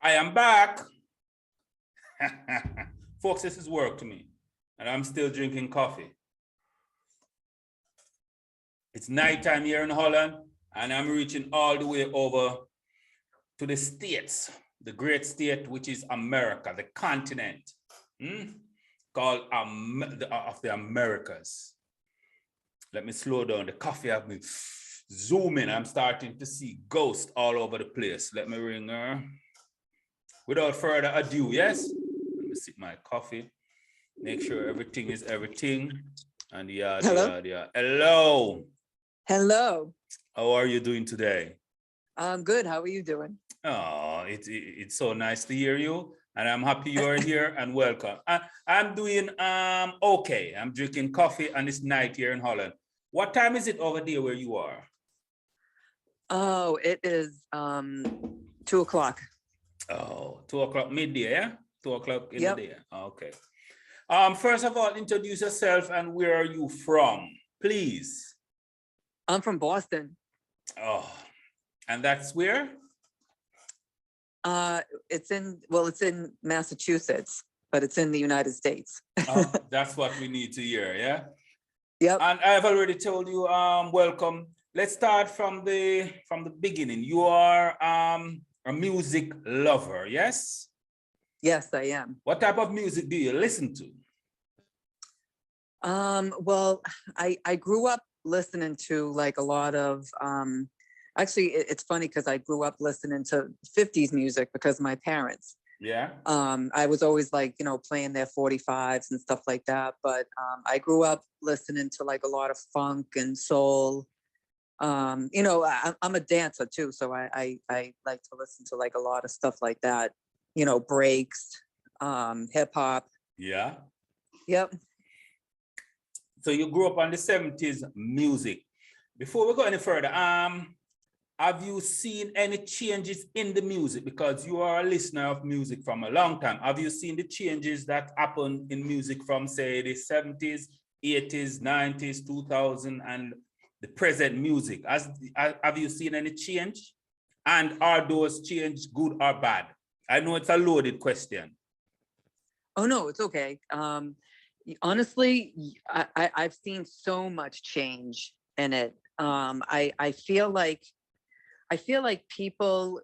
I am back. Folks, this is work to me, and I'm still drinking coffee. It's nighttime here in Holland, and I'm reaching all the way over to the States, the great state, which is America, the continent, called of the Americas. Let me slow down. The coffee have me zooming. I'm starting to see ghosts all over the place. Let me ring her. Without further ado, yes? Let me sip my coffee. Make sure everything is everything. And Hello. Hello. Hello. How are you doing today? I'm good. How are you doing? Oh, it's so nice to hear you. And I'm happy you are here and welcome. I'm doing okay. I'm drinking coffee and it's night here in Holland. What time is it over there where you are? Oh, it is 2 o'clock. Oh, 2 o'clock midday, yeah? 2 o'clock in the day. Okay. First of all, introduce yourself and where are you from, please? I'm from Boston. Oh, and that's where? It's in Massachusetts, but it's in the United States. Oh, that's what we need to hear, yeah? Yep. And I've already told you, welcome. Let's start from the beginning. You are a music lover, yes? Yes, I am. What type of music do you listen to? Well, I grew up listening to like a lot of actually it's funny because I grew up listening to 50s music because of my parents. Yeah. I was always like, playing their 45s and stuff like that. But I grew up listening to like a lot of funk and soul. I'm a dancer too, so I like to listen to like a lot of stuff like that. Breaks, hip hop. Yeah. Yep. So you grew up on the 70s music. Before we go any further, have you seen any changes in the music? Because you are a listener of music from a long time. Have you seen the changes that happened in music from, say, the 70s, 80s, 90s, 2000, and the present music? Have you seen any change? And are those changes good or bad? I know it's a loaded question. Oh, no, it's okay. Honestly, I've seen so much change in it. I feel like people,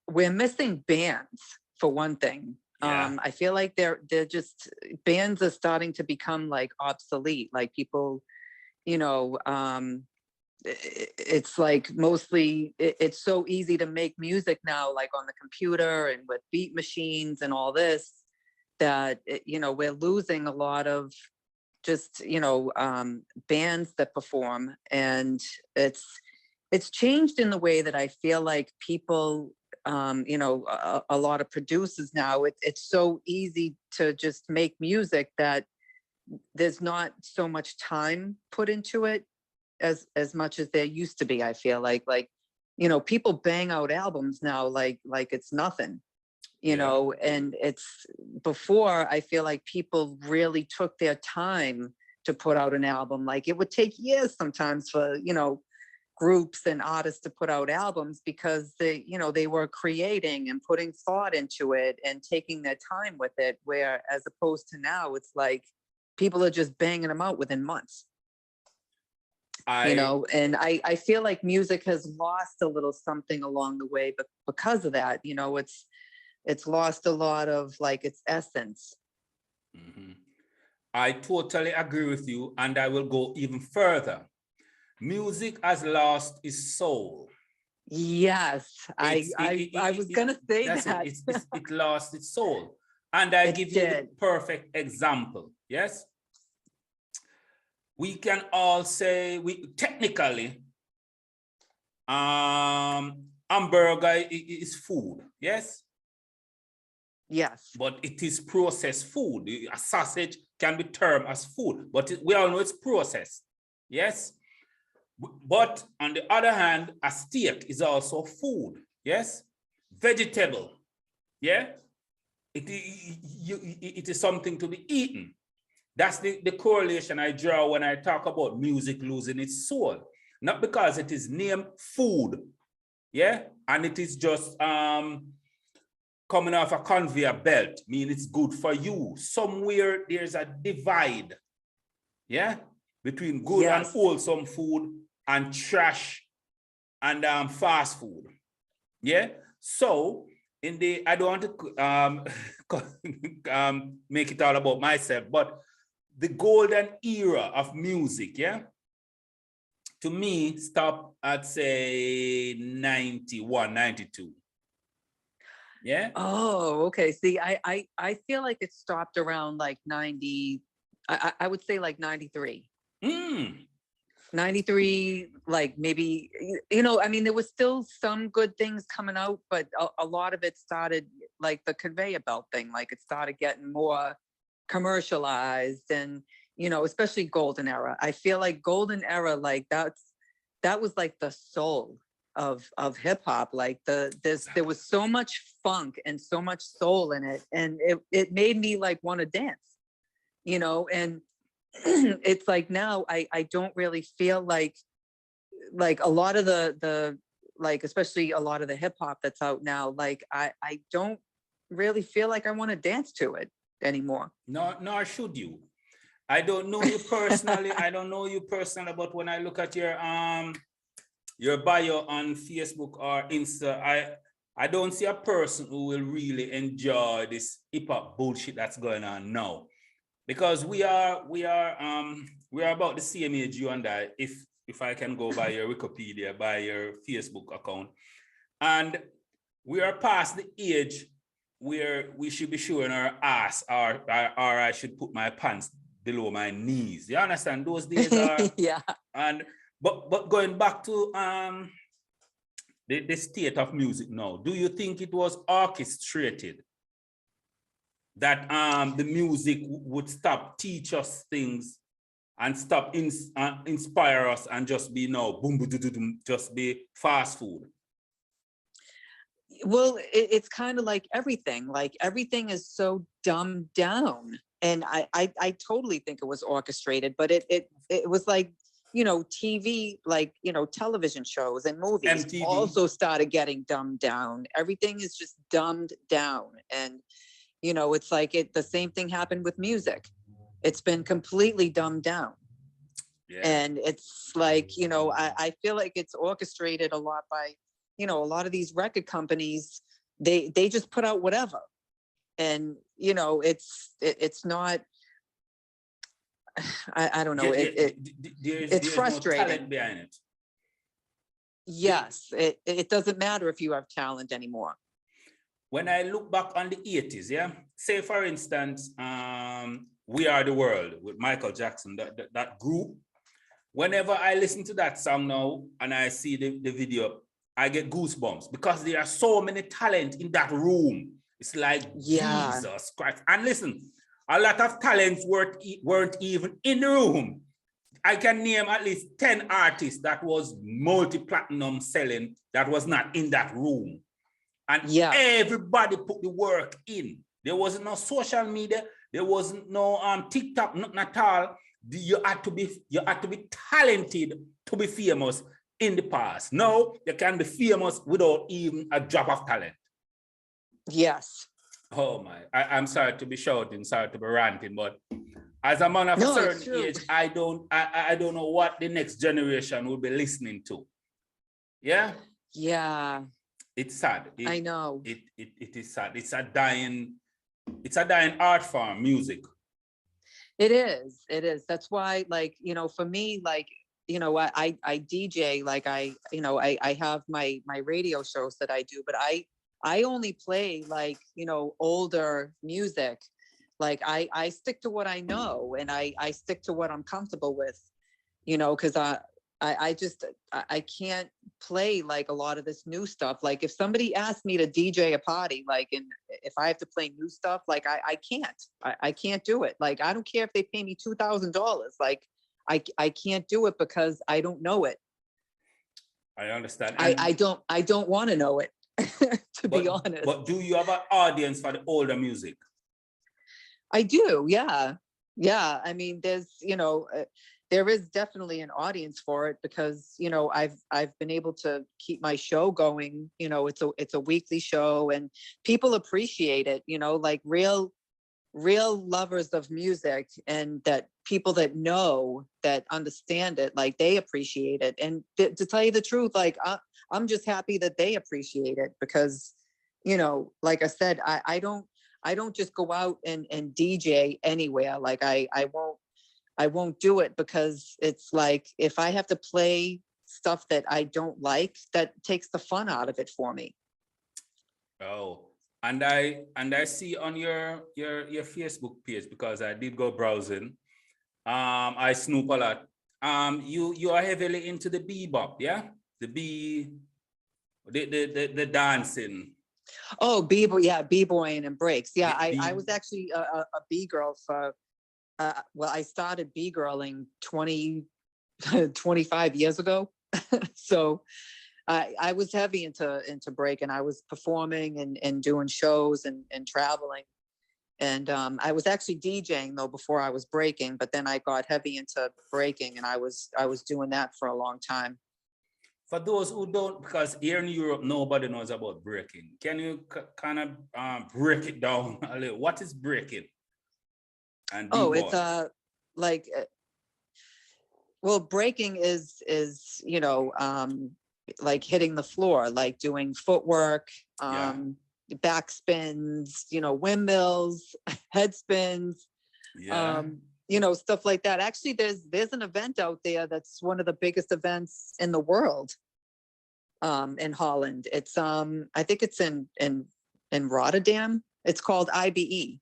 we're missing bands for one thing. Yeah. I feel like they're just, bands are starting to become like obsolete. Like people, it's like mostly it's so easy to make music now, like on the computer and with beat machines and all this, that we're losing a lot of just bands that perform. And it's changed in the way that I feel like people, a lot of producers now, it's so easy to just make music that there's not so much time put into it as much as there used to be. I feel like people bang out albums now like it's nothing, and it's before. I feel like people really took their time to put out an album. Like it would take years sometimes for groups and artists to put out albums because they were creating and putting thought into it and taking their time with it, where as opposed to now it's like people are just banging them out within months. And I feel like music has lost a little something along the way, but because of that, it's lost a lot of like its essence. Mm-hmm. I totally agree with you, and I will go even further. Music has lost its soul. Yes, I was gonna say that. It lost its soul. And I give you the perfect example. Yes. We can all say technically, hamburger is food. Yes. Yes. But it is processed food. A sausage can be termed as food, but we all know it's processed. Yes. But on the other hand, a steak is also food. Yes. Vegetable. Yeah. It is something to be eaten. That's the correlation I draw when I talk about music losing its soul. Not because it is named food, yeah, and it is just coming off a conveyor belt, mean it's good for you. Somewhere there's a divide, yeah, between good and wholesome food and trash and fast food, yeah. So in the, I don't want to make it all about myself, but the golden era of music, yeah, to me, stop at say 91, 92. Yeah. Oh, okay. See, I feel like it stopped around like 90. I would say like 93. 93, like maybe, I mean, there was still some good things coming out, but a lot of it started like the conveyor belt thing. Like it started getting more commercialized and, especially golden era. I feel like golden era, like that was like the soul of hip hop. Like there was so much funk and so much soul in it. And it made me like want to dance, and it's like now I don't really feel like a lot of the like, especially a lot of the hip hop that's out now, like I don't really feel like I want to dance to it anymore. No, nor should you. I don't know you personally. I don't know you personally, but when I look at your bio on Facebook or Insta, I don't see a person who will really enjoy this hip hop bullshit that's going on now. Because we are about the same age, you and I, if I can go by your Wikipedia, by your Facebook account. And we are past the age where we should be showing our ass, or I should put my pants below my knees. You understand? Those days are yeah. And but going back to the state of music now, do you think it was orchestrated that the music would stop teach us things and stop inspire us and just be boom, boom, boom, boom, just be fast food? Well, it's kind of like everything is so dumbed down, and I totally think it was orchestrated, but it was like, TV, like, television shows and movies MTV also started getting dumbed down. Everything is just dumbed down. And, it's like the same thing happened with music. It's been completely dumbed down. Yeah. And it's like, I feel like it's orchestrated a lot by, a lot of these record companies. They just put out whatever. And, it's not, I don't know. It's frustrating. No talent behind it. Yes, it doesn't matter if you have talent anymore. When I look back on the 80s, yeah, say for instance, We Are the World with Michael Jackson, that group. Whenever I listen to that song now and I see the video, I get goosebumps because there are so many talent in that room. It's like, yeah. Jesus Christ. And listen, a lot of talents weren't even in the room. I can name at least 10 artists that was multi-platinum selling that was not in that room. And everybody put the work in. There wasn't no social media. There wasn't no TikTok, nothing at all. You had to be talented to be famous in the past. No, you can be famous without even a drop of talent. Yes. Oh my, I'm sorry to be shouting, sorry to be ranting, but as a man of a certain age, I don't know what the next generation will be listening to. Yeah? Yeah. It's sad. I know. It is sad. It's a dying art form, music. It is. That's why, like, for me, like, I DJ, like I have my radio shows that I do, but I only play like, older music. Like I stick to what I know, and I stick to what I'm comfortable with, because I can't play like a lot of this new stuff. Like if somebody asked me to DJ a party, like, and if I have to play new stuff, like I can't do it. Like, I don't care if they pay me $2,000. Like I can't do it because I don't know it. I understand. I don't want to know it, to be honest. But do you have an audience for the older music? I do. Yeah. I mean, there is definitely an audience for it because, you know, I've been able to keep my show going. You know, it's a weekly show and people appreciate it, you know, like real lovers of music, and that people that know, that understand it, like they appreciate it. And to tell you the truth, like I'm just happy that they appreciate it because, you know, like I said, I don't just go out and DJ anywhere. Like I won't do it because it's like, if I have to play stuff that I don't like, that takes the fun out of it for me. Oh, and I see on your Facebook page, because I did go browsing. I snoop a lot. You are heavily into the bebop, yeah? The dancing. Oh, b-boying and breaks. Yeah, I B, was actually a b-girl for, well, I started b-girling 25 years ago. So I was heavy into break, and I was performing and doing shows and traveling. And I was actually DJing though before I was breaking, but then I got heavy into breaking, and I was doing that for a long time. for those who don't, because here in Europe, nobody knows about breaking. Can you kind of break it down a little? What is breaking? And Oh, b-boy? it's like, well, breaking is, you know, like hitting the floor, like doing footwork, Yeah. back spins, you know, windmills, head spins, Yeah. you know, stuff like that. Actually, there's an event out there that's one of the biggest events in the world, in Holland. It's I think it's in Rotterdam. It's called IBE.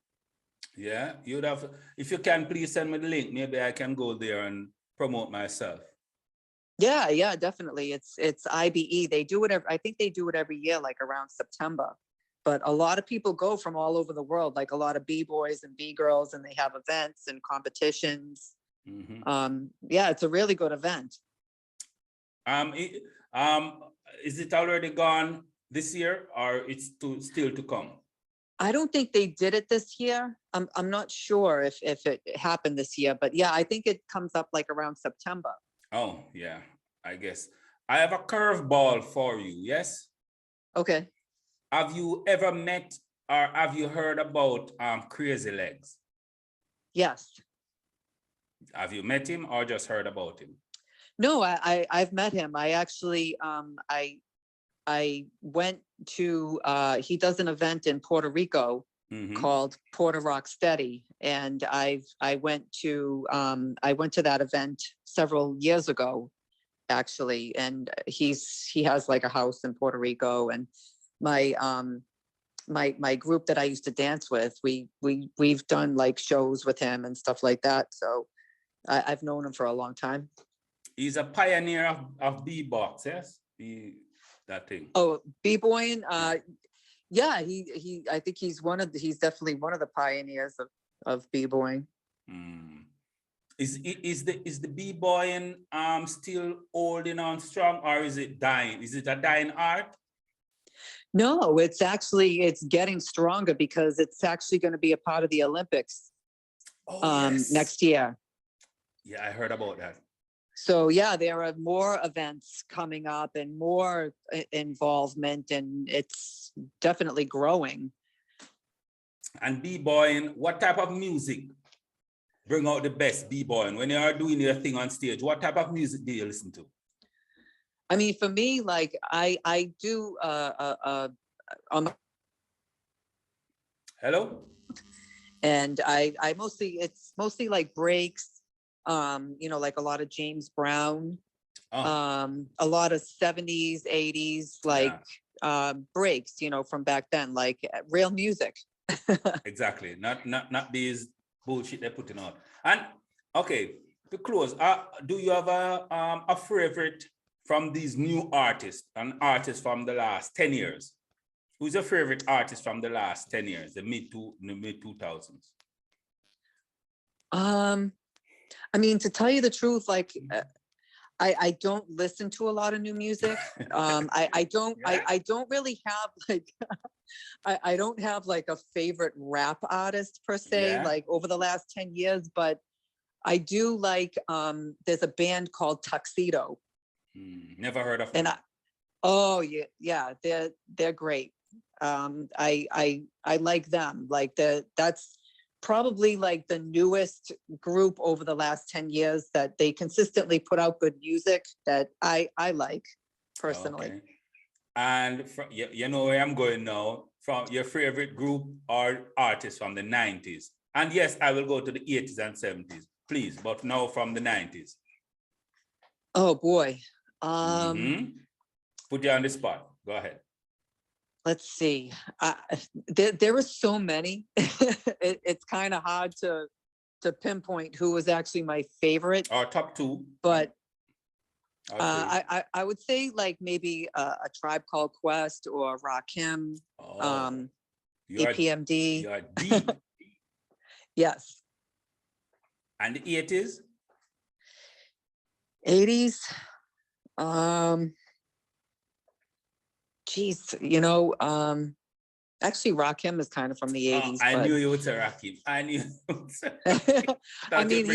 Yeah. You'd have, if you can, please send me the link. Maybe I can go there and promote myself. Yeah, definitely. It's IBE. They do it I think they do it every year, like around September. But a lot of people go from all over the world, like a lot of b-boys and b-girls, and they have events and competitions. Yeah, it's a really good event. Um, it, um, is it already gone this year, or it's still to come? I don't think they did it this year. I'm not sure if it happened this year, but yeah, I think it comes up like around September. Oh, yeah, I guess. I have a curveball for you, yes? Okay. Have you ever met or have you heard about Crazy Legs? Yes. Have you met him or just heard about him? No, I've met him. I actually I went to he does an event in Puerto Rico called Rocksteady, and I went to that event several years ago, actually. And he has like a house in Puerto Rico, and my my group that I used to dance with, we've done like shows with him and stuff like that. So I've known him for a long time. He's a pioneer of bebox, yes? That thing. Oh, b-boying. Yeah, he I think he's definitely one of the pioneers of b-boying. Is the b-boying still holding on strong, or is it dying? Is it a dying art? No, it's getting stronger because it's actually going to be a part of the Olympics yes. next year. Yeah, I heard about that. So yeah, there are more events coming up and more involvement, and it's definitely growing. And b-boying, what type of music bring out the best b-boying? When you are doing your thing on stage, what type of music do you listen to? I mean, for me, like I do Hello? and I it's mostly like breaks, you know, like a lot of James Brown, a lot of 70s, 80s, like breaks, you know, from back then, like real music. Exactly. Not these bullshit they're putting out. And okay, to close, do you have a favorite from these new artists, an artist from the last 10 years? Who's your favorite artist from the last 10 years, the mid 2000s? I mean, to tell you the truth, like I don't listen to a lot of new music. I don't really have like I don't have like a favorite rap artist per se, like over the last 10 years, but I do like, there's a band called Tuxedo. Never heard of And them. oh yeah, they're great. I like them. Like that's probably like the newest group over the last 10 years that they consistently put out good music that I like personally. Okay. And you know where I'm going now, from your favorite group or artist from the 90s. And yes, I will go to the 80s and 70s, please, but now from the 90s. Oh boy. Put you on the spot. Go ahead. Let's see. There are so many. It's kind of hard to pinpoint who was actually my favorite. Or top two. But I would say like maybe a Tribe Called Quest or Rakim, EPMD. You are deep. Yes. And the 80s? 80s. Geez, you know, actually Rakim is kind of from the 80s. I knew you would say Rakim. I knew. I mean,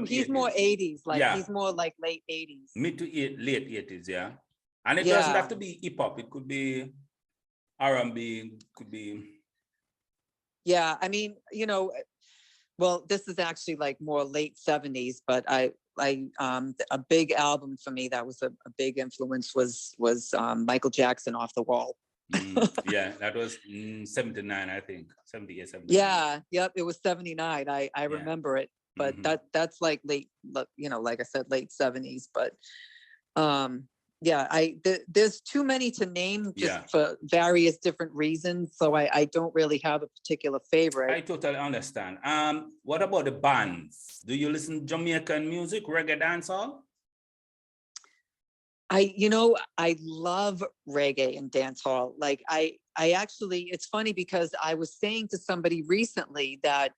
he's more 80s, like he's more like late 80s. Mid to late 80s, yeah. And it doesn't have to be hip hop. It could be R&B, could be. Yeah, I mean, you know, well, this is actually like more late 70s, but a big album for me that was a big influence was Michael Jackson, Off the Wall. Yeah, that was 79, I think. 78, 79. Yeah, yep, it was 79. I remember it, but that's like late, you know, like I said, late 70s. But yeah, there's too many to name just for various different reasons. So I don't really have a particular favorite. I totally understand. What about the bands? Do you listen to Jamaican music, reggae, dancehall? I love reggae and dancehall. Like I actually, it's funny because I was saying to somebody recently that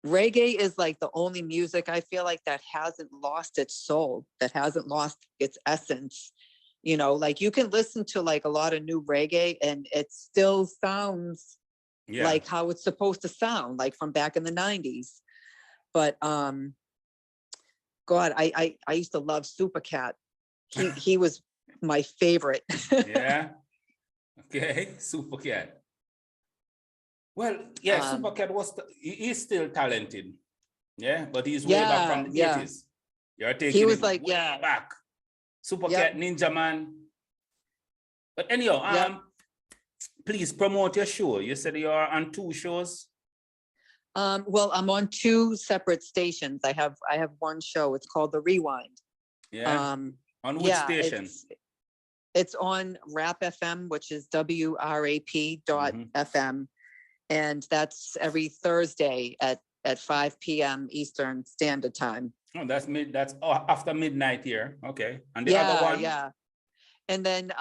reggae is like the only music I feel like that hasn't lost its soul, that hasn't lost its essence. You know, like you can listen to like a lot of new reggae and it still sounds like how it's supposed to sound, like from back in the 90s. But God, I used to love Supercat. He was my favorite. Yeah. Okay, Supercat. Well, yeah, Supercat he's still talented. Yeah, but he's way back from the 80s. You're taking he was it like, way back. Supercat, Ninja Man. But anyhow, please promote your show. You said you're on 2 shows. Well, I'm on 2 separate stations. I have one show. It's called The Rewind. Yeah. On which station? It's on Rap FM, which is WRAP.FM. And that's every Thursday at 5 p.m. Eastern Standard Time. Oh, that's after midnight here. Okay. And the other one? Yeah. And then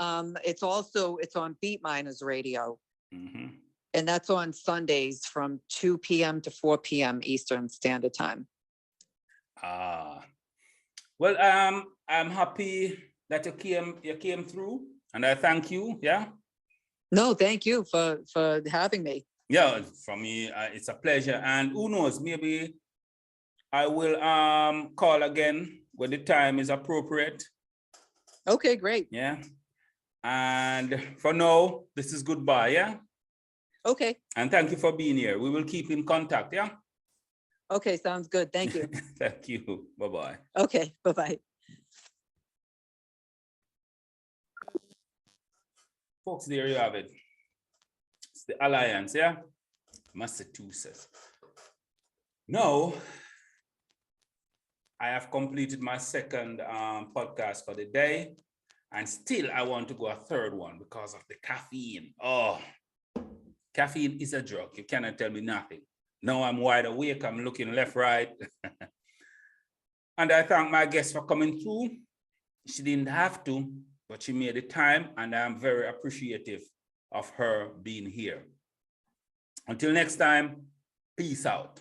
it's on Beat Miners Radio. And that's on Sundays from 2 p.m. to 4 p.m. Eastern Standard Time. Well, I'm happy that you came through, and I thank you. Yeah. No, thank you for having me. Yeah, for me, it's a pleasure. And who knows, maybe I will call again when the time is appropriate. Okay, great. Yeah. And for now, this is goodbye. Yeah. Okay. And thank you for being here. We will keep in contact. Yeah. Okay, sounds good. Thank you. Thank you. Bye-bye. Okay, bye-bye. Folks, there you have it. It's the Alliance, yeah? Massachusetts. Now, I have completed my second podcast for the day, and still I want to go a third one because of the caffeine. Oh, caffeine is a drug. You cannot tell me nothing. Now I'm wide awake, I'm looking left, right. And I thank my guest for coming through. She didn't have to, but she made the time, and I'm very appreciative of her being here. Until next time, peace out.